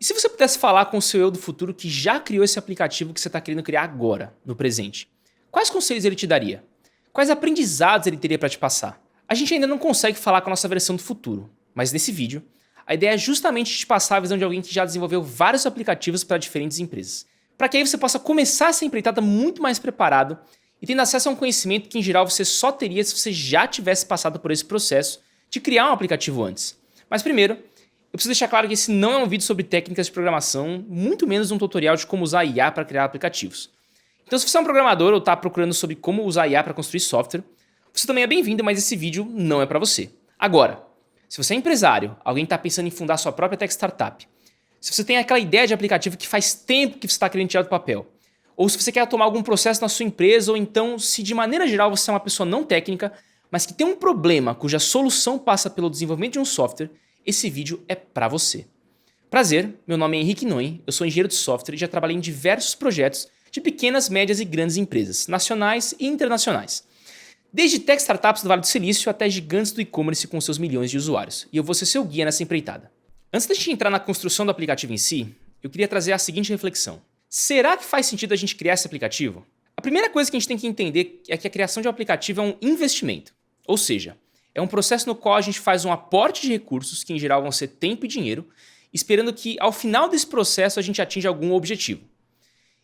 se você pudesse falar com o seu eu do futuro que já criou esse aplicativo que você está querendo criar agora, no presente? Quais conselhos ele te daria? Quais aprendizados ele teria para te passar? A gente ainda não consegue falar com a nossa versão do futuro, mas nesse vídeo, a ideia é justamente te passar a visão de alguém que já desenvolveu vários aplicativos para diferentes empresas. Para que aí você possa começar essa empreitada muito mais preparado e tendo acesso a um conhecimento que em geral você só teria se você já tivesse passado por esse processo de criar um aplicativo antes. Mas primeiro, eu preciso deixar claro que esse não é um vídeo sobre técnicas de programação, muito menos um tutorial de como usar IA para criar aplicativos. Então se você é um programador ou está procurando sobre como usar IA para construir software, você também é bem-vindo, mas esse vídeo não é para você. Agora, se você é empresário, alguém que está pensando em fundar sua própria tech startup, se você tem aquela ideia de aplicativo que faz tempo que você está querendo tirar do papel, ou se você quer tomar algum processo na sua empresa, ou então se de maneira geral você é uma pessoa não técnica, mas que tem um problema cuja solução passa pelo desenvolvimento de um software, esse vídeo é para você. Prazer, meu nome é Henrique Noen, eu sou engenheiro de software e já trabalhei em diversos projetos de pequenas, médias e grandes empresas, nacionais e internacionais. Desde tech startups do Vale do Silício até gigantes do e-commerce com seus milhões de usuários. E eu vou ser seu guia nessa empreitada. Antes da gente entrar na construção do aplicativo em si, eu queria trazer a seguinte reflexão. Será que faz sentido a gente criar esse aplicativo? A primeira coisa que a gente tem que entender é que a criação de um aplicativo é um investimento. Ou seja, é um processo no qual a gente faz um aporte de recursos, que em geral vão ser tempo e dinheiro, esperando que ao final desse processo a gente atinja algum objetivo.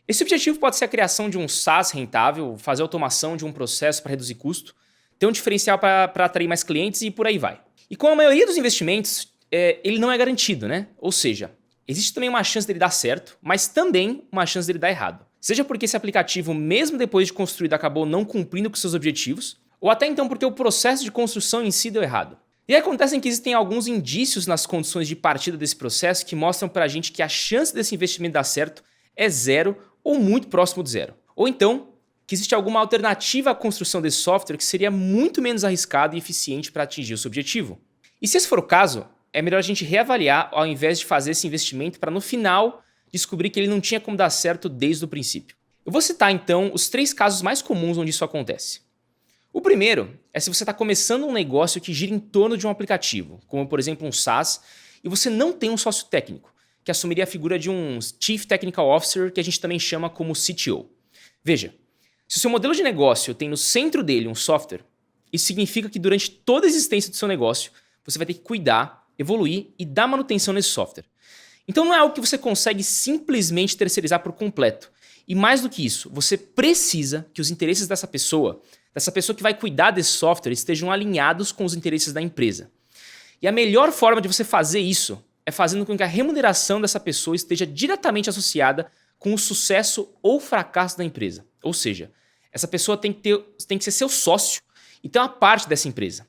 Esse objetivo pode ser a criação de um SaaS rentável, fazer automação de um processo para reduzir custo, ter um diferencial para atrair mais clientes e por aí vai. E com a maioria dos investimentos, ele não é garantido, né? Ou seja, existe também uma chance dele dar certo, mas também uma chance dele dar errado. Seja porque esse aplicativo, mesmo depois de construído, acabou não cumprindo com seus objetivos, ou até então porque o processo de construção em si deu errado. E aí acontece que existem alguns indícios nas condições de partida desse processo que mostram pra gente que a chance desse investimento dar certo é zero ou muito próximo de zero. Ou então, que existe alguma alternativa à construção desse software que seria muito menos arriscado e eficiente para atingir o seu objetivo. E se esse for o caso, é melhor a gente reavaliar ao invés de fazer esse investimento para no final descobrir que ele não tinha como dar certo desde o princípio. Eu vou citar então os 3 casos mais comuns onde isso acontece. O primeiro é se você está começando um negócio que gira em torno de um aplicativo, como por exemplo um SaaS, e você não tem um sócio técnico, que assumiria a figura de um Chief Technical Officer, que a gente também chama como CTO. Veja, se o seu modelo de negócio tem no centro dele um software, isso significa que durante toda a existência do seu negócio, você vai ter que cuidar, evoluir e dar manutenção nesse software. Então não é algo que você consegue simplesmente terceirizar por completo. E mais do que isso, você precisa que os interesses dessa pessoa que vai cuidar desse software, estejam alinhados com os interesses da empresa. E a melhor forma de você fazer isso é fazendo com que a remuneração dessa pessoa esteja diretamente associada com o sucesso ou fracasso da empresa. Ou seja, essa pessoa tem que ser seu sócio e ter uma parte dessa empresa.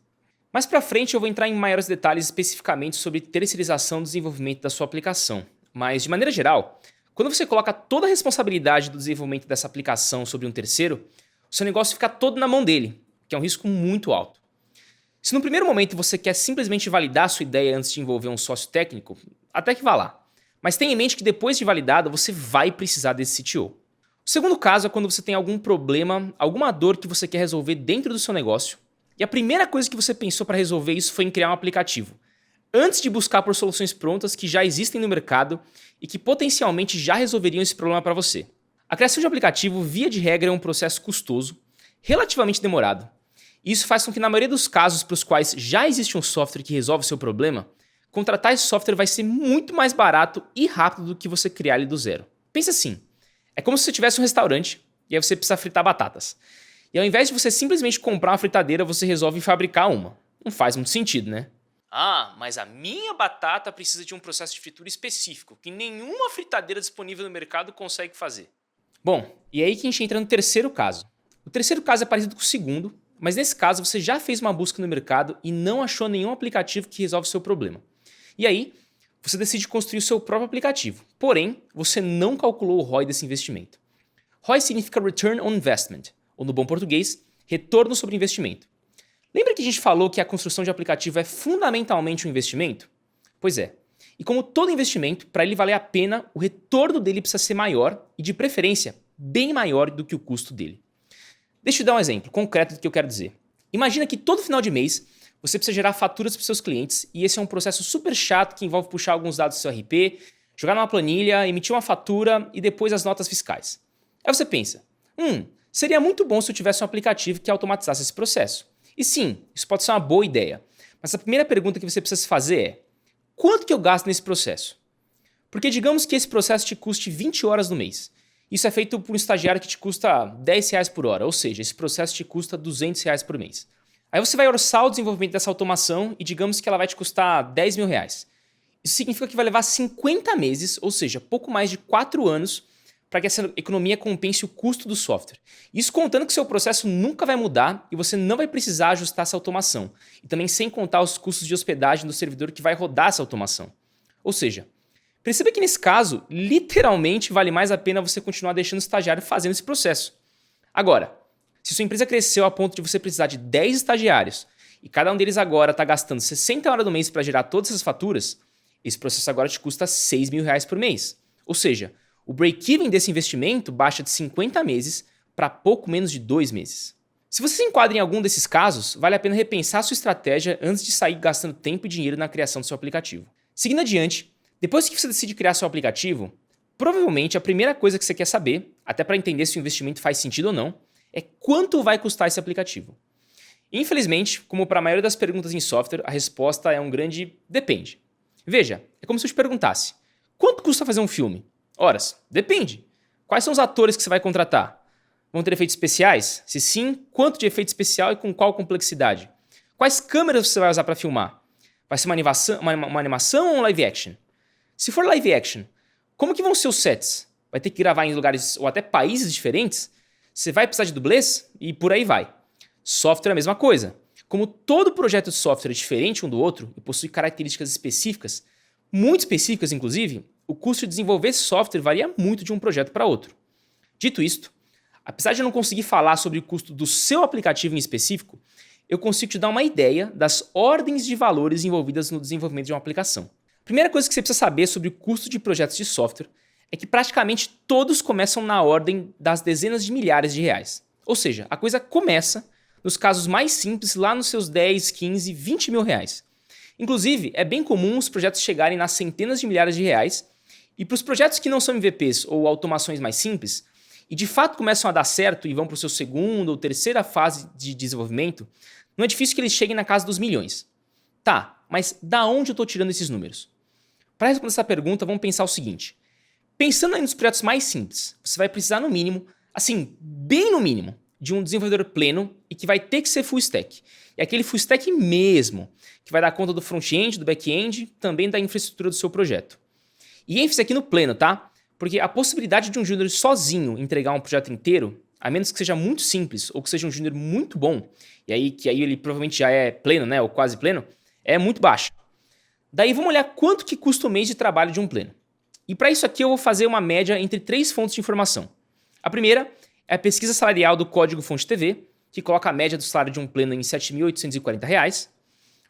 Mais pra frente eu vou entrar em maiores detalhes especificamente sobre terceirização do desenvolvimento da sua aplicação. Mas, de maneira geral, quando você coloca toda a responsabilidade do desenvolvimento dessa aplicação sobre um terceiro, o seu negócio fica todo na mão dele, que é um risco muito alto. Se no primeiro momento você quer simplesmente validar a sua ideia antes de envolver um sócio técnico, até que vá lá. Mas tenha em mente que depois de validado, você vai precisar desse CTO. O segundo caso é quando você tem algum problema, alguma dor que você quer resolver dentro do seu negócio, e a primeira coisa que você pensou para resolver isso foi em criar um aplicativo, antes de buscar por soluções prontas que já existem no mercado e que potencialmente já resolveriam esse problema para você. A criação de aplicativo, via de regra, é um processo custoso, relativamente demorado. E isso faz com que, na maioria dos casos para os quais já existe um software que resolve o seu problema, contratar esse software vai ser muito mais barato e rápido do que você criar ele do zero. Pensa assim, é como se você tivesse um restaurante e aí você precisa fritar batatas. E ao invés de você simplesmente comprar uma fritadeira, você resolve fabricar uma. Não faz muito sentido, né? Ah, mas a minha batata precisa de um processo de fritura específico, que nenhuma fritadeira disponível no mercado consegue fazer. Bom, e é aí que a gente entra no terceiro caso. O terceiro caso é parecido com o segundo, mas nesse caso você já fez uma busca no mercado e não achou nenhum aplicativo que resolve o seu problema. E aí, você decide construir o seu próprio aplicativo. Porém, você não calculou o ROI desse investimento. ROI significa Return on Investment, ou no bom português, retorno sobre investimento. Lembra que a gente falou que a construção de aplicativo é fundamentalmente um investimento? Pois é. E como todo investimento, para ele valer a pena, o retorno dele precisa ser maior e, de preferência, bem maior do que o custo dele. Deixa eu dar um exemplo concreto do que eu quero dizer. Imagina que todo final de mês você precisa gerar faturas para os seus clientes e esse é um processo super chato que envolve puxar alguns dados do seu RP, jogar numa planilha, emitir uma fatura e depois as notas fiscais. Aí você pensa, seria muito bom se eu tivesse um aplicativo que automatizasse esse processo. E sim, isso pode ser uma boa ideia. Mas a primeira pergunta que você precisa se fazer é, quanto que eu gasto nesse processo? Porque digamos que esse processo te custe 20 horas no mês. Isso é feito por um estagiário que te custa R$ 10 por hora, ou seja, esse processo te custa R$ 200 por mês. Aí você vai orçar o desenvolvimento dessa automação e digamos que ela vai te custar R$ 10.000. Isso significa que vai levar 50 meses, ou seja, pouco mais de 4 anos, para que essa economia compense o custo do software. Isso contando que seu processo nunca vai mudar e você não vai precisar ajustar essa automação. E também sem contar os custos de hospedagem do servidor que vai rodar essa automação. Ou seja, perceba que nesse caso, literalmente vale mais a pena você continuar deixando o estagiário fazendo esse processo. Agora, se sua empresa cresceu a ponto de você precisar de 10 estagiários e cada um deles agora está gastando 60 horas do mês para gerar todas essas faturas, esse processo agora te custa R$ 6.000 por mês. Ou seja, o break-even desse investimento baixa de 50 meses para pouco menos de 2 meses. Se você se enquadra em algum desses casos, vale a pena repensar a sua estratégia antes de sair gastando tempo e dinheiro na criação do seu aplicativo. Seguindo adiante, depois que você decide criar seu aplicativo, provavelmente a primeira coisa que você quer saber, até para entender se o investimento faz sentido ou não, é quanto vai custar esse aplicativo. Infelizmente, como para a maioria das perguntas em software, a resposta é um grande depende. Veja, é como se eu te perguntasse, quanto custa fazer um filme? Horas, depende. Quais são os atores que você vai contratar? Vão ter efeitos especiais? Se sim, quanto de efeito especial e com qual complexidade? Quais câmeras você vai usar para filmar? Vai ser uma animação ou um live action? Se for live action, como que vão ser os sets? Vai ter que gravar em lugares ou até países diferentes? Você vai precisar de dublês? E por aí vai. Software é a mesma coisa. Como todo projeto de software é diferente um do outro e possui características específicas, muito específicas inclusive, o custo de desenvolver esse software varia muito de um projeto para outro. Dito isto, apesar de eu não conseguir falar sobre o custo do seu aplicativo em específico, eu consigo te dar uma ideia das ordens de valores envolvidas no desenvolvimento de uma aplicação. A primeira coisa que você precisa saber sobre o custo de projetos de software é que praticamente todos começam na ordem das dezenas de milhares de reais. Ou seja, a coisa começa, nos casos mais simples, lá nos seus 10, 15, 20 mil reais. Inclusive, é bem comum os projetos chegarem nas centenas de milhares de reais, e para os projetos que não são MVPs ou automações mais simples, e de fato começam a dar certo e vão para o seu segunda ou terceira fase de desenvolvimento, não é difícil que eles cheguem na casa dos milhões. Tá, mas da onde eu estou tirando esses números? Para responder essa pergunta, vamos pensar o seguinte. Pensando aí nos projetos mais simples, você vai precisar no mínimo, assim, bem no mínimo, de um desenvolvedor pleno e que vai ter que ser full stack. É aquele full stack mesmo, que vai dar conta do front-end, do back-end, também da infraestrutura do seu projeto. E ênfase aqui no pleno, tá? Porque a possibilidade de um júnior sozinho entregar um projeto inteiro, a menos que seja muito simples ou que seja um júnior muito bom, e aí que aí ele provavelmente já é pleno, né, ou quase pleno, é muito baixa. Daí vamos olhar quanto que custa o mês de trabalho de um pleno. E para isso aqui eu vou fazer uma média entre 3 fontes de informação. A primeira é a pesquisa salarial do Código Fonte TV, que coloca a média do salário de um pleno em R$ 7.840.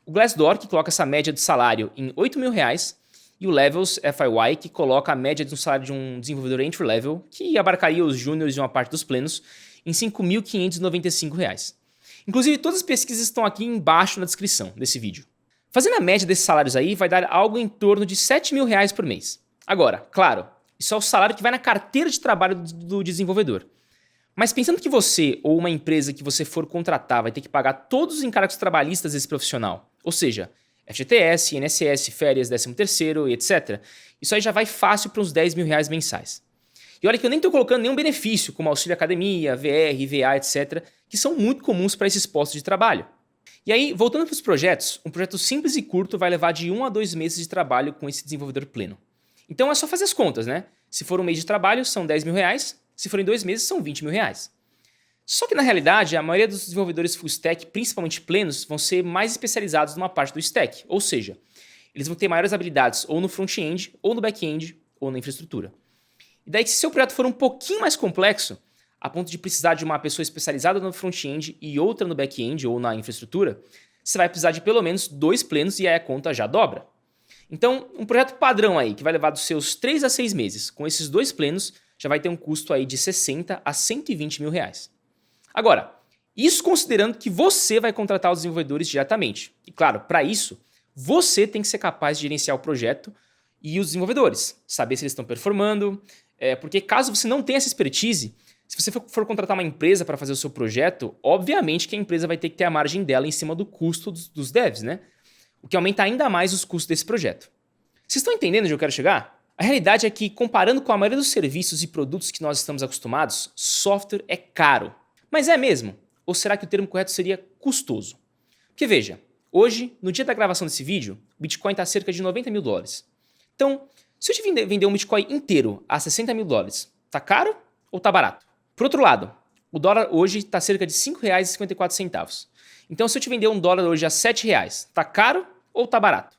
O Glassdoor, que coloca essa média de salário em R$ 8.000. E o Levels FIY, que coloca a média do salário de um desenvolvedor entry-level, que abarcaria os júniores e uma parte dos plenos, em R$ 5.595. Inclusive, todas as pesquisas estão aqui embaixo na descrição desse vídeo. Fazendo a média desses salários aí, vai dar algo em torno de R$ 7.000 por mês. Agora, claro, isso é o salário que vai na carteira de trabalho do desenvolvedor. Mas pensando que você ou uma empresa que você for contratar vai ter que pagar todos os encargos trabalhistas desse profissional, ou seja, FGTS, INSS, férias, 13º e etc. Isso aí já vai fácil para uns R$ 10.000 mensais. E olha que eu nem estou colocando nenhum benefício, como auxílio academia, VR, IVA, etc., que são muito comuns para esses postos de trabalho. E aí, voltando para os projetos, um projeto simples e curto vai levar de 1 a 2 meses de trabalho com esse desenvolvedor pleno. Então é só fazer as contas, né? Se for um mês de trabalho, são R$ 10.000, se forem 2 meses, são R$ 20.000. Só que na realidade, a maioria dos desenvolvedores full stack, principalmente plenos, vão ser mais especializados numa parte do stack, ou seja, eles vão ter maiores habilidades ou no front-end, ou no back-end, ou na infraestrutura. E daí que se seu projeto for um pouquinho mais complexo, a ponto de precisar de uma pessoa especializada no front-end e outra no back-end ou na infraestrutura, você vai precisar de pelo menos 2 plenos e aí a conta já dobra. Então, um projeto padrão aí, que vai levar dos seus 3 a 6 meses, com esses 2 plenos, já vai ter um custo aí de 60 a 120 mil reais. Agora, isso considerando que você vai contratar os desenvolvedores diretamente. E claro, para isso, você tem que ser capaz de gerenciar o projeto e os desenvolvedores, saber se eles estão performando, porque caso você não tenha essa expertise, se você for contratar uma empresa para fazer o seu projeto, obviamente que a empresa vai ter que ter a margem dela em cima do custo dos devs, né? O que aumenta ainda mais os custos desse projeto. Vocês estão entendendo onde eu quero chegar? A realidade é que, comparando com a maioria dos serviços e produtos que nós estamos acostumados, software é caro. Mas é mesmo? Ou será que o termo correto seria custoso? Porque veja, hoje, no dia da gravação desse vídeo, o Bitcoin está a cerca de $90 mil. Então, se eu te vender um Bitcoin inteiro a $60 mil, tá caro ou tá barato? Por outro lado, o dólar hoje está cerca de R$ 5,54. Então, se eu te vender um dólar hoje a R$ 7, tá caro ou tá barato?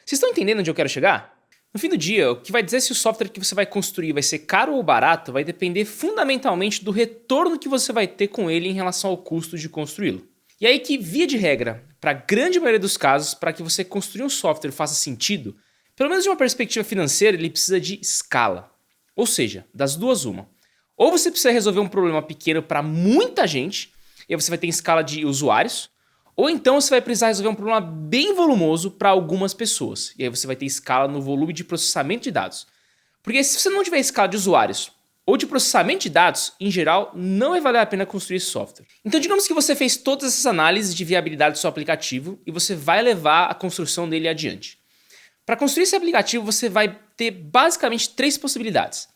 Vocês estão entendendo onde eu quero chegar? No fim do dia, o que vai dizer se o software que você vai construir vai ser caro ou barato vai depender fundamentalmente do retorno que você vai ter com ele em relação ao custo de construí-lo. E aí que, via de regra, para a grande maioria dos casos, para que você construir um software faça sentido, pelo menos de uma perspectiva financeira, ele precisa de escala. Ou seja, das duas uma. Ou você precisa resolver um problema pequeno para muita gente, e aí você vai ter escala de usuários, ou então você vai precisar resolver um problema bem volumoso para algumas pessoas. E aí você vai ter escala no volume de processamento de dados. Porque se você não tiver escala de usuários ou de processamento de dados, em geral, não vai valer a pena construir esse software. Então digamos que você fez todas essas análises de viabilidade do seu aplicativo e você vai levar a construção dele adiante. Para construir esse aplicativo, você vai ter basicamente 3 possibilidades.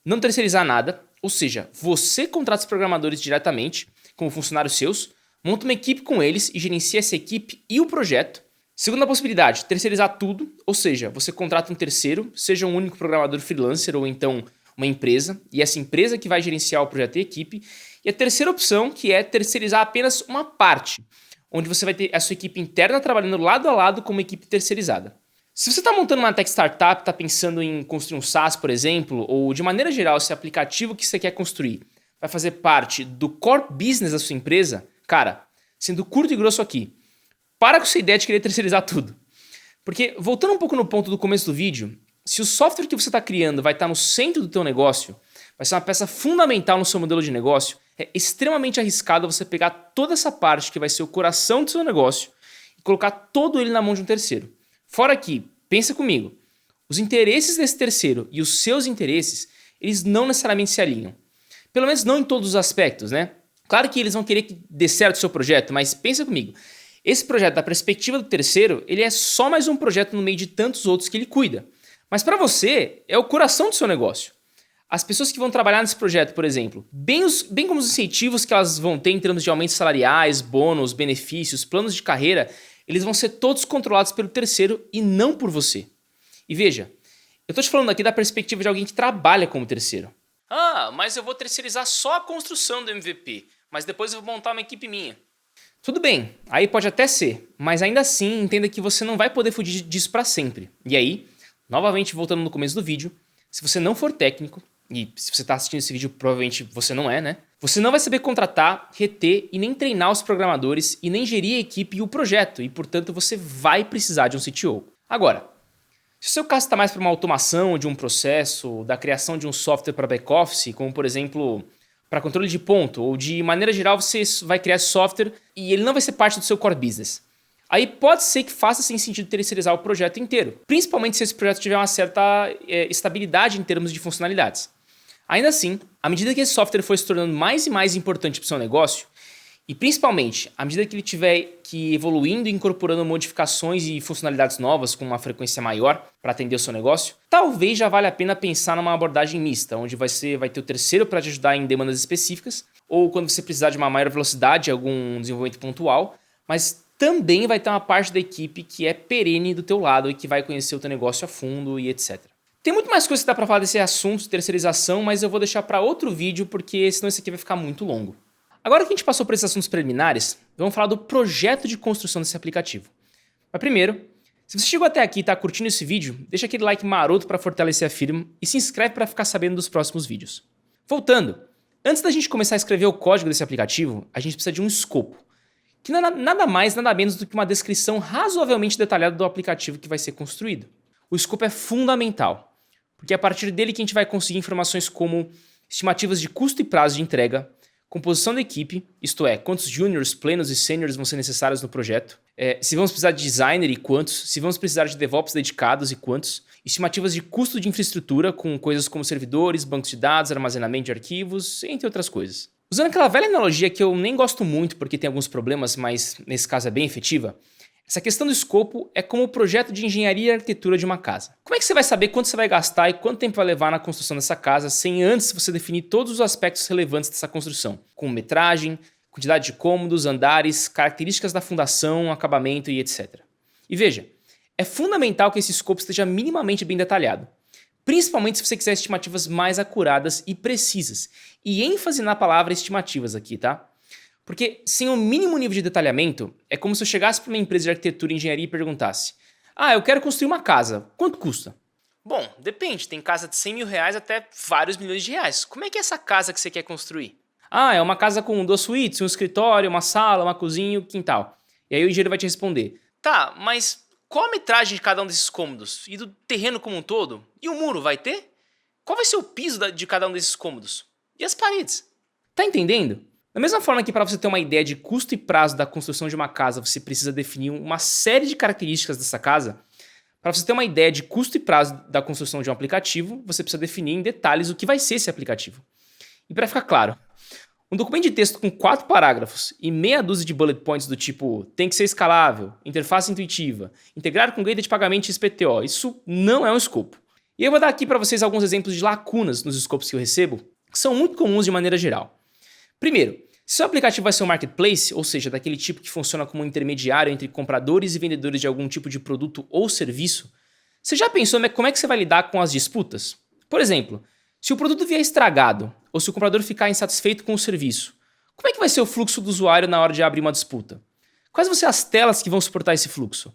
Não terceirizar nada, ou seja, você contrata os programadores diretamente, como funcionários seus, monta uma equipe com eles e gerencia essa equipe e o projeto. Segunda possibilidade, terceirizar tudo, ou seja, você contrata um terceiro, seja um único programador freelancer ou então uma empresa, e essa empresa que vai gerenciar o projeto e a equipe. E a terceira opção, que é terceirizar apenas uma parte, onde você vai ter a sua equipe interna trabalhando lado a lado com uma equipe terceirizada. Se você está montando uma tech startup, está pensando em construir um SaaS, por exemplo, ou de maneira geral, esse aplicativo que você quer construir vai fazer parte do core business da sua empresa, cara, sendo curto e grosso aqui, para com essa ideia de querer terceirizar tudo. Porque, voltando um pouco no ponto do começo do vídeo, se o software que você está criando vai estar no centro do teu negócio, vai ser uma peça fundamental no seu modelo de negócio, é extremamente arriscado você pegar toda essa parte que vai ser o coração do seu negócio e colocar todo ele na mão de um terceiro. Fora que, pensa comigo, os interesses desse terceiro e os seus interesses, eles não necessariamente se alinham. Pelo menos não em todos os aspectos, né? Claro que eles vão querer que dê certo o seu projeto, mas pensa comigo. Esse projeto, da perspectiva do terceiro, ele é só mais um projeto no meio de tantos outros que ele cuida. Mas para você, é o coração do seu negócio. As pessoas que vão trabalhar nesse projeto, por exemplo, bem como os incentivos que elas vão ter em termos de aumentos salariais, bônus, benefícios, planos de carreira, eles vão ser todos controlados pelo terceiro e não por você. E veja, eu tô te falando aqui da perspectiva de alguém que trabalha como terceiro. Ah, mas eu vou terceirizar só a construção do MVP, mas depois eu vou montar uma equipe minha. Tudo bem, aí pode até ser, mas ainda assim entenda que você não vai poder fugir disso para sempre. E aí, novamente voltando no começo do vídeo, se você não for técnico, e se você está assistindo esse vídeo provavelmente você não é, né? Você não vai saber contratar, reter e nem treinar os programadores e nem gerir a equipe e o projeto, e portanto você vai precisar de um CTO. Agora, se o seu caso está mais para uma automação de um processo, da criação de um software para back-office, como por exemplo, para controle de ponto, ou de maneira geral você vai criar software e ele não vai ser parte do seu core business. Aí pode ser que faça sem sentido terceirizar o projeto inteiro, principalmente se esse projeto tiver uma certa estabilidade em termos de funcionalidades. Ainda assim, à medida que esse software for se tornando mais e mais importante para o seu negócio, e principalmente, à medida que ele estiver evoluindo e incorporando modificações e funcionalidades novas com uma frequência maior para atender o seu negócio, talvez já valha a pena pensar numa abordagem mista, onde vai ter o terceiro para te ajudar em demandas específicas, ou quando você precisar de uma maior velocidade, algum desenvolvimento pontual, mas também vai ter uma parte da equipe que é perene do teu lado e que vai conhecer o teu negócio a fundo e etc. Tem muito mais coisa que dá para falar desse assunto de terceirização, mas eu vou deixar para outro vídeo porque senão esse aqui vai ficar muito longo. Agora que a gente passou por esses assuntos preliminares, vamos falar do projeto de construção desse aplicativo. Mas primeiro, se você chegou até aqui e está curtindo esse vídeo, deixa aquele like maroto para fortalecer a firma e se inscreve para ficar sabendo dos próximos vídeos. Voltando, antes da gente começar a escrever o código desse aplicativo, a gente precisa de um escopo, que não é nada mais, nada menos do que uma descrição razoavelmente detalhada do aplicativo que vai ser construído. O escopo é fundamental, porque é a partir dele que a gente vai conseguir informações como estimativas de custo e prazo de entrega, composição da equipe, isto é, quantos juniors, plenos e seniors vão ser necessários no projeto, Se vamos precisar de designer e quantos, se vamos precisar de DevOps dedicados e quantos, estimativas de custo de infraestrutura com coisas como servidores, bancos de dados, armazenamento de arquivos, entre outras coisas. Usando aquela velha analogia que eu nem gosto muito porque tem alguns problemas, mas nesse caso é bem efetiva, essa questão do escopo é como o projeto de engenharia e arquitetura de uma casa. Como é que você vai saber quanto você vai gastar e quanto tempo vai levar na construção dessa casa sem antes você definir todos os aspectos relevantes dessa construção, como metragem, quantidade de cômodos, andares, características da fundação, acabamento e etc. E veja, é fundamental que esse escopo esteja minimamente bem detalhado, principalmente se você quiser estimativas mais acuradas e precisas, e ênfase na palavra estimativas aqui, tá? Porque sem o mínimo nível de detalhamento, é como se eu chegasse para uma empresa de arquitetura e engenharia e perguntasse: eu quero construir uma casa, quanto custa? Bom, depende, tem casa de 100 mil reais até vários milhões de reais. Como é que é essa casa que você quer construir? É uma casa com 2 suítes, um escritório, uma sala, uma cozinha e um quintal. E aí o engenheiro vai te responder: tá, mas qual a metragem de cada um desses cômodos? E do terreno como um todo? E o muro vai ter? Qual vai ser o piso de cada um desses cômodos? E as paredes? Tá entendendo? Da mesma forma que para você ter uma ideia de custo e prazo da construção de uma casa, você precisa definir uma série de características dessa casa, para você ter uma ideia de custo e prazo da construção de um aplicativo, você precisa definir em detalhes o que vai ser esse aplicativo. E para ficar claro, um documento de texto com 4 parágrafos e meia dúzia de bullet points do tipo tem que ser escalável, interface intuitiva, integrar com gateway de pagamento e XPTO, isso não é um escopo. E eu vou dar aqui para vocês alguns exemplos de lacunas nos escopos que eu recebo, que são muito comuns de maneira geral. Primeiro, se seu aplicativo vai ser um marketplace, ou seja, daquele tipo que funciona como um intermediário entre compradores e vendedores de algum tipo de produto ou serviço, você já pensou como é que você vai lidar com as disputas? Por exemplo, se o produto vier estragado, ou se o comprador ficar insatisfeito com o serviço, como é que vai ser o fluxo do usuário na hora de abrir uma disputa? Quais vão ser as telas que vão suportar esse fluxo?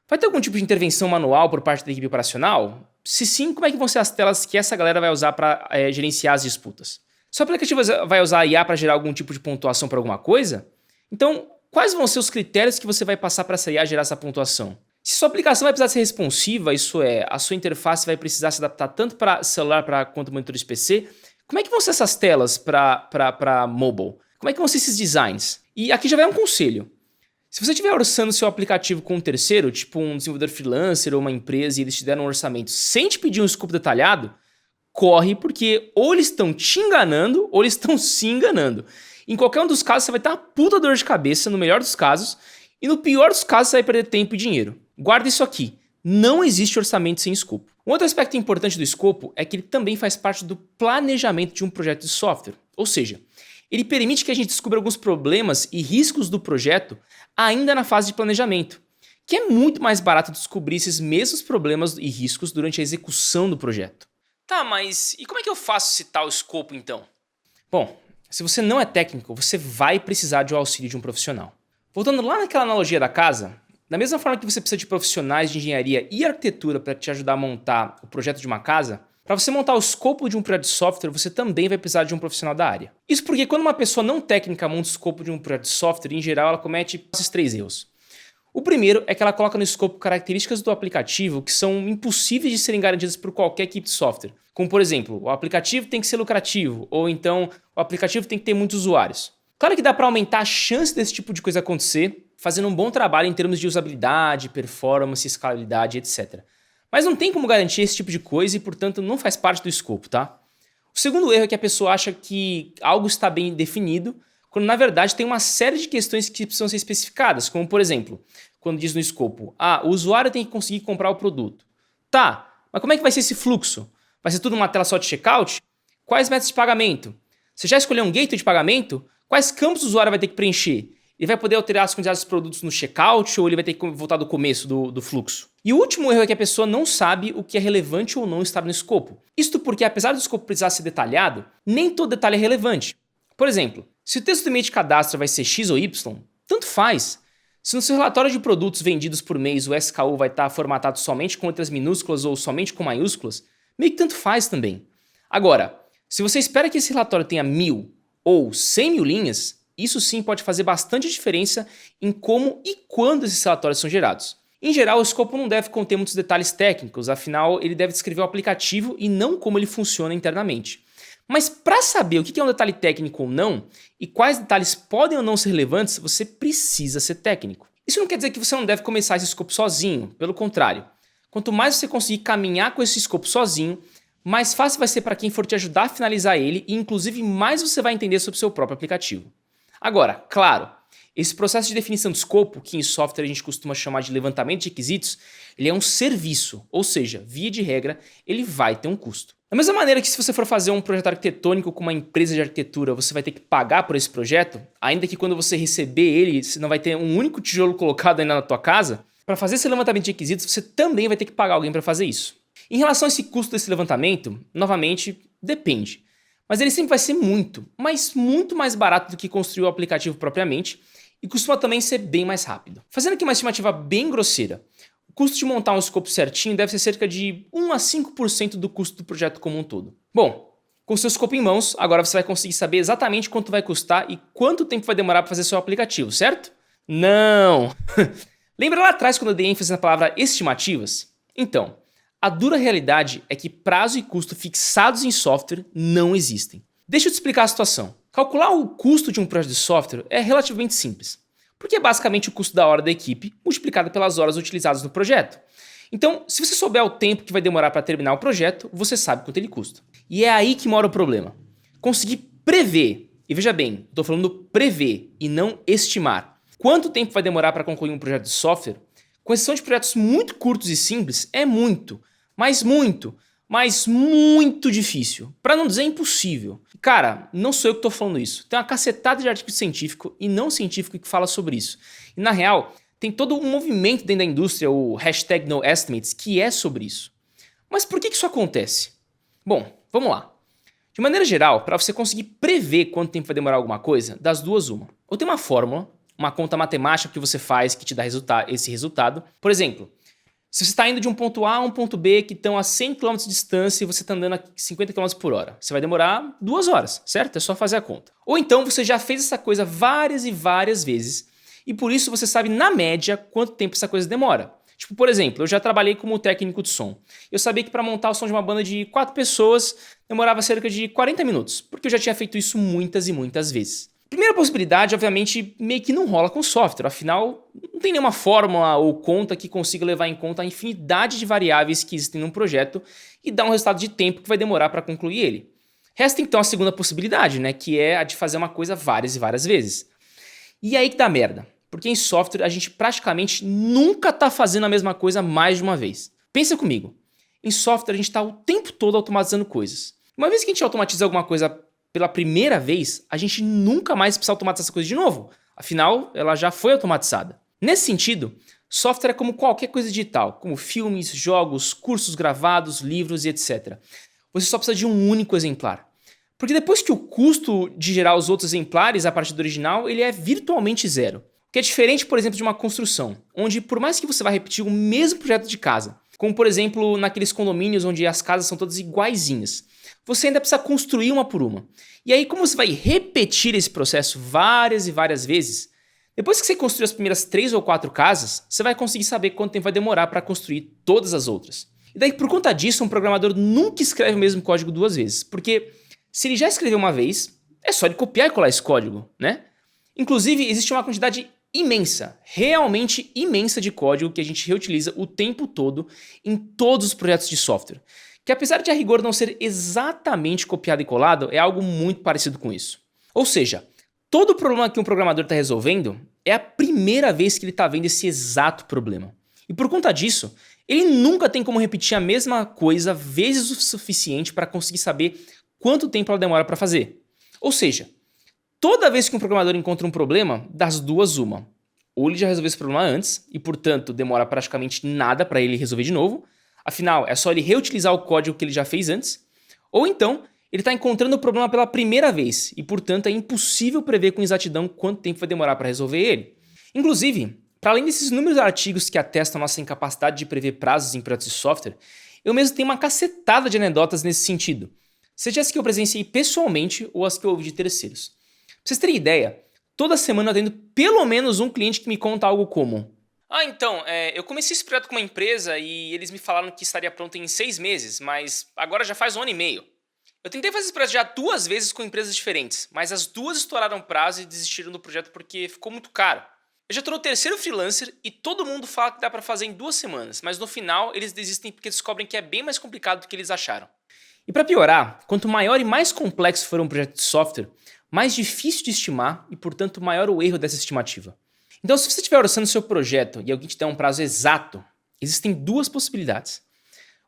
Vai ter algum tipo de intervenção manual por parte da equipe operacional? Se sim, como é que vão ser as telas que essa galera vai usar para gerenciar as disputas? Seu aplicativo vai usar a IA para gerar algum tipo de pontuação para alguma coisa? Então, quais vão ser os critérios que você vai passar para essa IA gerar essa pontuação? Se sua aplicação vai precisar ser responsiva, isso é, a sua interface vai precisar se adaptar tanto para celular quanto monitores PC, como é que vão ser essas telas para mobile? Como é que vão ser esses designs? E aqui já vai um conselho. Se você estiver orçando seu aplicativo com um terceiro, tipo um desenvolvedor freelancer ou uma empresa, e eles te deram um orçamento sem te pedir um escopo detalhado, corre, porque ou eles estão te enganando, ou eles estão se enganando. Em qualquer um dos casos, você vai ter uma puta dor de cabeça, no melhor dos casos, e no pior dos casos, você vai perder tempo e dinheiro. Guarda isso aqui. Não existe orçamento sem escopo. Um outro aspecto importante do escopo é que ele também faz parte do planejamento de um projeto de software. Ou seja, ele permite que a gente descubra alguns problemas e riscos do projeto ainda na fase de planejamento, que é muito mais barato descobrir esses mesmos problemas e riscos durante a execução do projeto. Tá, mas e como é que eu faço esse tal escopo então? Bom, se você não é técnico, você vai precisar de um auxílio de um profissional. Voltando lá naquela analogia da casa, da mesma forma que você precisa de profissionais de engenharia e arquitetura para te ajudar a montar o projeto de uma casa, para você montar o escopo de um projeto de software, você também vai precisar de um profissional da área. Isso porque quando uma pessoa não técnica monta o escopo de um projeto de software, em geral ela comete esses 3 erros. O primeiro é que ela coloca no escopo características do aplicativo que são impossíveis de serem garantidas por qualquer equipe de software. Como, por exemplo, o aplicativo tem que ser lucrativo, ou então o aplicativo tem que ter muitos usuários. Claro que dá para aumentar a chance desse tipo de coisa acontecer, fazendo um bom trabalho em termos de usabilidade, performance, escalabilidade, etc. Mas não tem como garantir esse tipo de coisa e, portanto, não faz parte do escopo, tá? O segundo erro é que a pessoa acha que algo está bem definido, quando na verdade tem uma série de questões que precisam ser especificadas, como por exemplo, quando diz no escopo, o usuário tem que conseguir comprar o produto. Tá, mas como é que vai ser esse fluxo? Vai ser tudo uma tela só de checkout? Quais métodos de pagamento? Você já escolheu um gateway de pagamento? Quais campos o usuário vai ter que preencher? Ele vai poder alterar as quantidades dos produtos no checkout ou ele vai ter que voltar do começo do fluxo? E o último erro é que a pessoa não sabe o que é relevante ou não estar no escopo. Isto porque, apesar do escopo precisar ser detalhado, nem todo detalhe é relevante. Por exemplo, se o texto do e-mail de cadastro vai ser X ou Y, tanto faz. Se no seu relatório de produtos vendidos por mês o SKU vai estar formatado somente com letras minúsculas ou somente com maiúsculas, meio que tanto faz também. Agora, se você espera que esse relatório tenha 1000 ou 100 mil linhas, isso sim pode fazer bastante diferença em como e quando esses relatórios são gerados. Em geral, o escopo não deve conter muitos detalhes técnicos, afinal ele deve descrever o aplicativo e não como ele funciona internamente. Mas para saber o que é um detalhe técnico ou não, e quais detalhes podem ou não ser relevantes, você precisa ser técnico. Isso não quer dizer que você não deve começar esse escopo sozinho, pelo contrário. Quanto mais você conseguir caminhar com esse escopo sozinho, mais fácil vai ser para quem for te ajudar a finalizar ele e inclusive mais você vai entender sobre o seu próprio aplicativo. Agora, claro, esse processo de definição de escopo, que em software a gente costuma chamar de levantamento de requisitos, ele é um serviço, ou seja, via de regra, ele vai ter um custo. Da mesma maneira que se você for fazer um projeto arquitetônico com uma empresa de arquitetura, você vai ter que pagar por esse projeto, ainda que quando você receber ele, você não vai ter um único tijolo colocado ainda na tua casa, para fazer esse levantamento de requisitos, você também vai ter que pagar alguém para fazer isso. Em relação a esse custo desse levantamento, novamente, depende. Mas ele sempre vai ser muito, mas muito mais barato do que construir o aplicativo propriamente e costuma também ser bem mais rápido. Fazendo aqui uma estimativa bem grosseira, o custo de montar um escopo certinho deve ser cerca de 1 a 5% do custo do projeto como um todo. Bom, com seu escopo em mãos, agora você vai conseguir saber exatamente quanto vai custar e quanto tempo vai demorar para fazer seu aplicativo, certo? Não! Lembra lá atrás quando eu dei ênfase na palavra estimativas? Então, a dura realidade é que prazo e custo fixados em software não existem. Deixa eu te explicar a situação. Calcular o custo de um projeto de software é relativamente simples, porque é basicamente o custo da hora da equipe multiplicado pelas horas utilizadas no projeto. Então, se você souber o tempo que vai demorar para terminar o projeto, você sabe quanto ele custa. E é aí que mora o problema. Conseguir prever, e veja bem, estou falando prever e não estimar, quanto tempo vai demorar para concluir um projeto de software, com exceção de projetos muito curtos e simples, é muito difícil. Para não dizer impossível. Cara, não sou eu que tô falando isso. Tem uma cacetada de artigo científico e não científico que fala sobre isso. E na real, tem todo um movimento dentro da indústria, o #NoEstimates, que é sobre isso. Mas por que isso acontece? Bom, vamos lá. De maneira geral, para você conseguir prever quanto tempo vai demorar alguma coisa, das duas uma. Ou tem uma fórmula, uma conta matemática que você faz que te dá esse resultado. Por exemplo, se você está indo de um ponto A a um ponto B que estão a 100 km de distância e você está andando a 50 km por hora, você vai demorar 2 horas, certo? É só fazer a conta. Ou então você já fez essa coisa várias e várias vezes e por isso você sabe na média quanto tempo essa coisa demora. Tipo, por exemplo, eu já trabalhei como técnico de som. Eu sabia que para montar o som de uma banda de 4 pessoas demorava cerca de 40 minutos, porque eu já tinha feito isso muitas e muitas vezes. Primeira possibilidade, obviamente, meio que não rola com software, afinal, não tem nenhuma fórmula ou conta que consiga levar em conta a infinidade de variáveis que existem num projeto e dar um resultado de tempo que vai demorar para concluir ele. Resta então a segunda possibilidade, né, que é a de fazer uma coisa várias e várias vezes. E aí que dá merda, porque em software a gente praticamente nunca tá fazendo a mesma coisa mais de uma vez. Pensa comigo, em software a gente está o tempo todo automatizando coisas. Uma vez que a gente automatiza alguma coisa pela primeira vez, a gente nunca mais precisa automatizar essa coisa de novo. Afinal, ela já foi automatizada. Nesse sentido, software é como qualquer coisa digital, como filmes, jogos, cursos gravados, livros e etc. Você só precisa de um único exemplar. Porque depois que o custo de gerar os outros exemplares a partir do original, ele é virtualmente zero. O que é diferente, por exemplo, de uma construção, onde por mais que você vá repetir o mesmo projeto de casa, como por exemplo naqueles condomínios onde as casas são todas iguaizinhas, você ainda precisa construir uma por uma. E aí, como você vai repetir esse processo várias e várias vezes, depois que você construir as primeiras 3 ou 4 casas, você vai conseguir saber quanto tempo vai demorar para construir todas as outras. E daí, por conta disso, um programador nunca escreve o mesmo código 2 vezes, porque se ele já escreveu uma vez, é só ele copiar e colar esse código, né? Inclusive, existe uma quantidade imensa, realmente imensa de código que a gente reutiliza o tempo todo em todos os projetos de software, que apesar de a rigor não ser exatamente copiado e colado, é algo muito parecido com isso. Ou seja, todo problema que um programador está resolvendo é a primeira vez que ele está vendo esse exato problema. E por conta disso, ele nunca tem como repetir a mesma coisa vezes o suficiente para conseguir saber quanto tempo ela demora para fazer. Ou seja, toda vez que um programador encontra um problema, das duas uma. Ou ele já resolveu esse problema antes e, portanto, demora praticamente nada para ele resolver de novo. Afinal, é só ele reutilizar o código que ele já fez antes. Ou então, ele está encontrando o problema pela primeira vez e, portanto, é impossível prever com exatidão quanto tempo vai demorar para resolver ele. Inclusive, para além desses inúmeros artigos que atestam nossa incapacidade de prever prazos em projetos de software, eu mesmo tenho uma cacetada de anedotas nesse sentido, seja as que eu presenciei pessoalmente ou as que eu ouvi de terceiros. Pra vocês terem ideia, toda semana eu tenho pelo menos um cliente que me conta algo como: então, eu comecei esse projeto com uma empresa e eles me falaram que estaria pronto em 6 meses, mas agora já faz 1 ano e meio. Eu tentei fazer esse projeto já 2 vezes com empresas diferentes, mas as duas estouraram prazo e desistiram do projeto porque ficou muito caro. Eu já tô no terceiro freelancer e todo mundo fala que dá pra fazer em 2 semanas, mas no final eles desistem porque descobrem que é bem mais complicado do que eles acharam. E pra piorar, quanto maior e mais complexo for um projeto de software, mais difícil de estimar e, portanto, maior o erro dessa estimativa. Então, se você estiver orçando seu projeto e alguém te der um prazo exato, existem 2 possibilidades.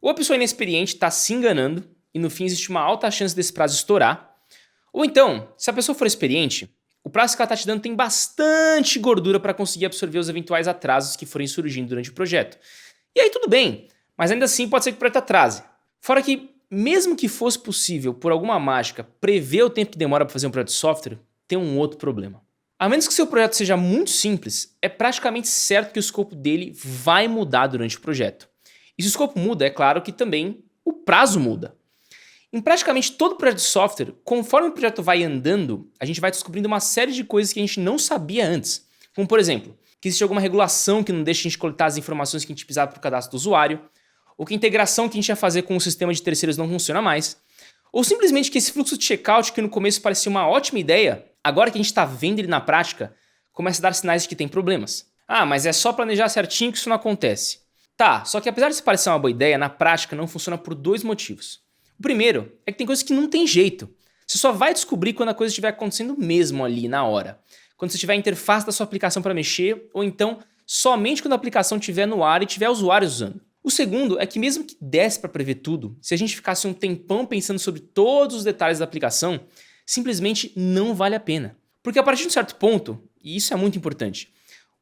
Ou a pessoa inexperiente está se enganando e no fim existe uma alta chance desse prazo estourar, ou então, se a pessoa for experiente, o prazo que ela está te dando tem bastante gordura para conseguir absorver os eventuais atrasos que forem surgindo durante o projeto. E aí tudo bem, mas ainda assim pode ser que o projeto atrase. Fora que, mesmo que fosse possível, por alguma mágica, prever o tempo que demora para fazer um projeto de software, tem um outro problema. A menos que seu projeto seja muito simples, é praticamente certo que o escopo dele vai mudar durante o projeto. E se o escopo muda, é claro que também o prazo muda. Em praticamente todo projeto de software, conforme o projeto vai andando, a gente vai descobrindo uma série de coisas que a gente não sabia antes. Como, por exemplo, que existe alguma regulação que não deixa a gente coletar as informações que a gente precisava para o cadastro do usuário, ou que a integração que a gente ia fazer com o sistema de terceiros não funciona mais, ou simplesmente que esse fluxo de checkout que no começo parecia uma ótima ideia, agora que a gente está vendo ele na prática, começa a dar sinais de que tem problemas. Ah, mas é só planejar certinho que isso não acontece. Tá, só que apesar de isso parecer uma boa ideia, na prática não funciona por 2 motivos. O primeiro é que tem coisas que não tem jeito. Você só vai descobrir quando a coisa estiver acontecendo mesmo ali, na hora. Quando você tiver a interface da sua aplicação para mexer, ou então somente quando a aplicação estiver no ar e tiver usuários usando. O segundo é que mesmo que desse para prever tudo, se a gente ficasse um tempão pensando sobre todos os detalhes da aplicação, simplesmente não vale a pena. Porque a partir de um certo ponto, e isso é muito importante,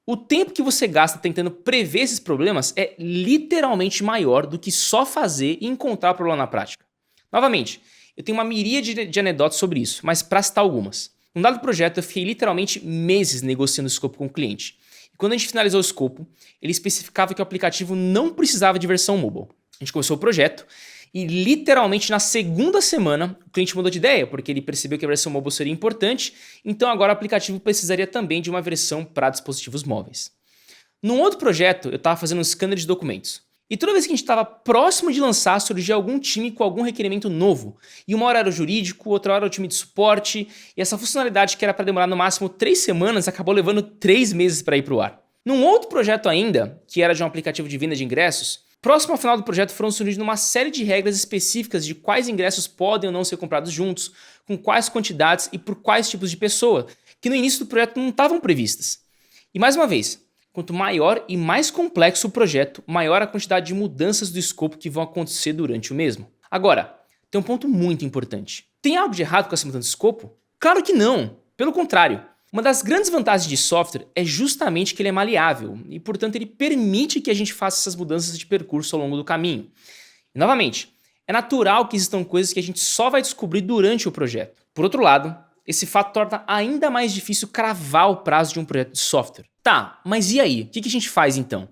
o tempo que você gasta tentando prever esses problemas é literalmente maior do que só fazer e encontrar o problema na prática. Novamente, eu tenho uma miríade de anedotas sobre isso, mas para citar algumas. Num dado projeto, eu fiquei literalmente meses negociando o escopo com o cliente. E quando a gente finalizou o escopo, ele especificava que o aplicativo não precisava de versão mobile. A gente começou o projeto e literalmente na segunda semana o cliente mudou de ideia, porque ele percebeu que a versão mobile seria importante, então agora o aplicativo precisaria também de uma versão para dispositivos móveis. Num outro projeto, eu estava fazendo um scanner de documentos. E toda vez que a gente estava próximo de lançar, surgia algum time com algum requerimento novo. E uma hora era o jurídico, outra hora era o time de suporte, e essa funcionalidade que era para demorar no máximo 3 semanas acabou levando 3 meses para ir para o ar. Num outro projeto ainda, que era de um aplicativo de venda de ingressos, próximo ao final do projeto foram surgindo uma série de regras específicas de quais ingressos podem ou não ser comprados juntos, com quais quantidades e por quais tipos de pessoa, que no início do projeto não estavam previstas. E mais uma vez, quanto maior e mais complexo o projeto, maior a quantidade de mudanças do escopo que vão acontecer durante o mesmo. Agora, tem um ponto muito importante. Tem algo de errado com essa mudança de escopo? Claro que não. Pelo contrário. Uma das grandes vantagens de software é justamente que ele é maleável e, portanto, ele permite que a gente faça essas mudanças de percurso ao longo do caminho. E, novamente, é natural que existam coisas que a gente só vai descobrir durante o projeto. Por outro lado, esse fato torna ainda mais difícil cravar o prazo de um projeto de software. Tá, mas e aí? O que a gente faz então?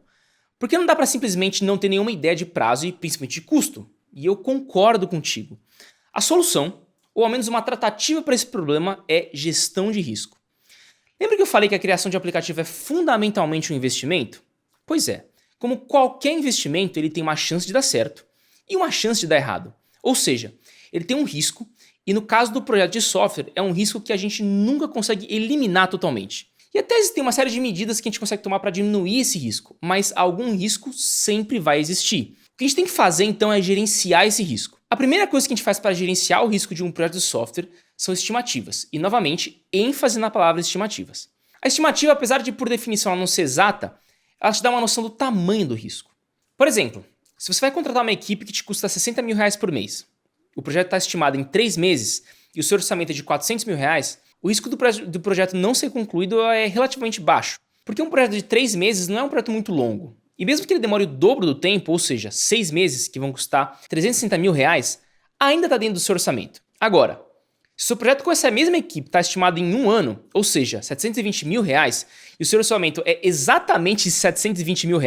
Porque não dá para simplesmente não ter nenhuma ideia de prazo e principalmente de custo. E eu concordo contigo. A solução, ou ao menos uma tratativa para esse problema, é gestão de risco. Lembra que eu falei que a criação de aplicativo é fundamentalmente um investimento? Pois é, como qualquer investimento, ele tem uma chance de dar certo e uma chance de dar errado. Ou seja, ele tem um risco, e no caso do projeto de software, é um risco que a gente nunca consegue eliminar totalmente. E até existem uma série de medidas que a gente consegue tomar para diminuir esse risco, mas algum risco sempre vai existir. O que a gente tem que fazer então é gerenciar esse risco. A primeira coisa que a gente faz para gerenciar o risco de um projeto de software são estimativas, e novamente, ênfase na palavra estimativas. A estimativa, apesar de por definição ela não ser exata, ela te dá uma noção do tamanho do risco. Por exemplo, se você vai contratar uma equipe que te custa R$60 mil por mês, o projeto está estimado em 3 meses e o seu orçamento é de R$400 mil, o risco do projeto não ser concluído é relativamente baixo. Porque um projeto de 3 meses não é um projeto muito longo. E mesmo que ele demore o dobro do tempo, ou seja, 6 meses, que vão custar R$360 mil, ainda está dentro do seu orçamento. Agora, se o seu projeto com essa mesma equipe está estimado em 1 ano, ou seja, R$720 mil, e o seu orçamento é exatamente R$720 mil,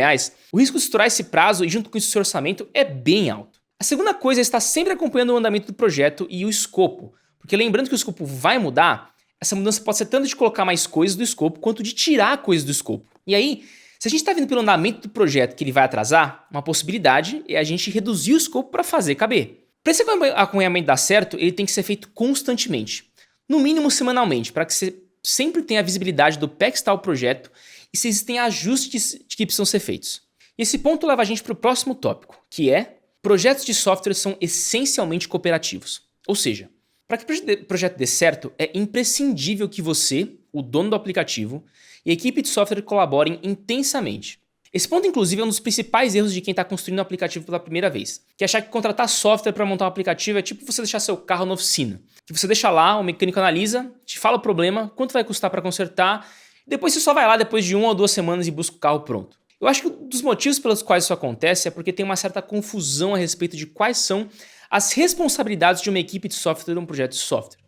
o risco de estourar esse prazo e junto com isso o seu orçamento é bem alto. A segunda coisa é estar sempre acompanhando o andamento do projeto e o escopo. Porque lembrando que o escopo vai mudar, essa mudança pode ser tanto de colocar mais coisas do escopo, quanto de tirar coisas do escopo. E aí, se a gente está vendo pelo andamento do projeto que ele vai atrasar, uma possibilidade é a gente reduzir o escopo para fazer caber. Para esse acompanhamento dar certo, ele tem que ser feito constantemente. No mínimo semanalmente, para que você sempre tenha a visibilidade do pé que está o projeto e se existem ajustes que precisam ser feitos. E esse ponto leva a gente para o próximo tópico, que é: projetos de software são essencialmente cooperativos. Ou seja, para que o projeto dê certo, é imprescindível que você, o dono do aplicativo, e a equipe de software colaborem intensamente. Esse ponto, inclusive, é um dos principais erros de quem está construindo um aplicativo pela primeira vez, que é achar que contratar software para montar um aplicativo é tipo você deixar seu carro na oficina, que você deixa lá, o mecânico analisa, te fala o problema, quanto vai custar para consertar, e depois você só vai lá depois de 1 ou 2 semanas e busca o carro pronto. Eu acho que um dos motivos pelos quais isso acontece é porque tem uma certa confusão a respeito de quais são as responsabilidades de uma equipe de software de um projeto de software.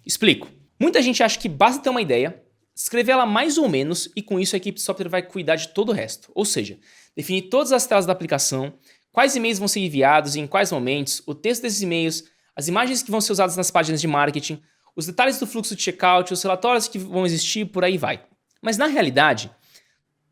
Explico. Muita gente acha que basta ter uma ideia, escrever ela mais ou menos e com isso a equipe de software vai cuidar de todo o resto. Ou seja, definir todas as telas da aplicação, quais e-mails vão ser enviados e em quais momentos, o texto desses e-mails, as imagens que vão ser usadas nas páginas de marketing, os detalhes do fluxo de checkout, os relatórios que vão existir, por aí vai. Mas na realidade,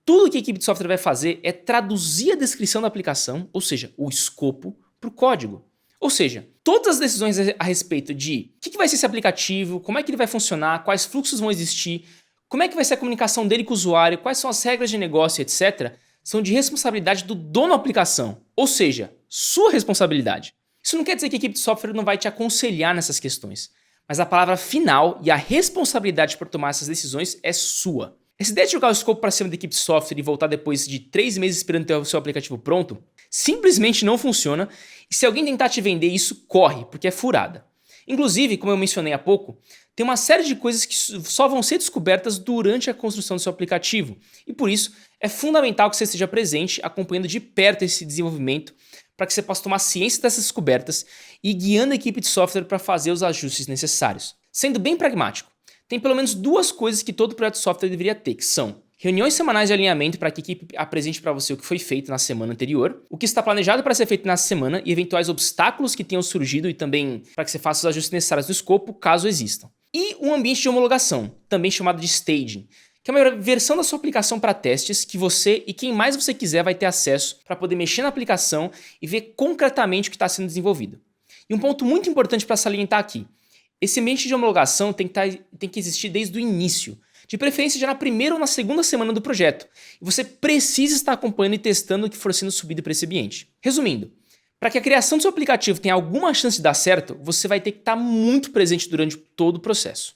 tudo que a equipe de software vai fazer é traduzir a descrição da aplicação, ou seja, o escopo, para o código. Ou seja, todas as decisões a respeito de o que vai ser esse aplicativo, como é que ele vai funcionar, quais fluxos vão existir, como é que vai ser a comunicação dele com o usuário, quais são as regras de negócio, etc., são de responsabilidade do dono da aplicação, ou seja, sua responsabilidade. Isso não quer dizer que a equipe de software não vai te aconselhar nessas questões, mas a palavra final e a responsabilidade por tomar essas decisões é sua. Essa ideia de jogar o escopo para cima da equipe de software e voltar depois de 3 meses esperando ter o seu aplicativo pronto, simplesmente não funciona, e se alguém tentar te vender isso, corre, porque é furada. Inclusive, como eu mencionei há pouco, tem uma série de coisas que só vão ser descobertas durante a construção do seu aplicativo, e por isso é fundamental que você esteja presente, acompanhando de perto esse desenvolvimento, para que você possa tomar ciência dessas descobertas e guiando a equipe de software para fazer os ajustes necessários. Sendo bem pragmático, tem pelo menos 2 coisas que todo projeto de software deveria ter, que são reuniões semanais de alinhamento para que a equipe apresente para você o que foi feito na semana anterior, o que está planejado para ser feito na semana e eventuais obstáculos que tenham surgido e também para que você faça os ajustes necessários do escopo, caso existam. E um ambiente de homologação, também chamado de staging, que é uma versão da sua aplicação para testes que você e quem mais você quiser vai ter acesso para poder mexer na aplicação e ver concretamente o que está sendo desenvolvido. E um ponto muito importante para salientar aqui: esse ambiente de homologação tem que existir desde o início, de preferência já na primeira ou na segunda semana do projeto, e você precisa estar acompanhando e testando o que for sendo subido para esse ambiente. Resumindo, para que a criação do seu aplicativo tenha alguma chance de dar certo, você vai ter que estar muito presente durante todo o processo.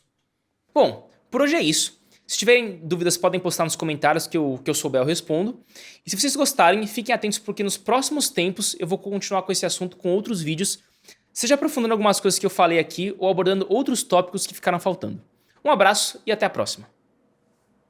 Bom, por hoje é isso. Se tiverem dúvidas, podem postar nos comentários que eu souber eu respondo. E se vocês gostarem, fiquem atentos porque nos próximos tempos eu vou continuar com esse assunto com outros vídeos, seja aprofundando algumas coisas que eu falei aqui ou abordando outros tópicos que ficaram faltando. Um abraço e até a próxima.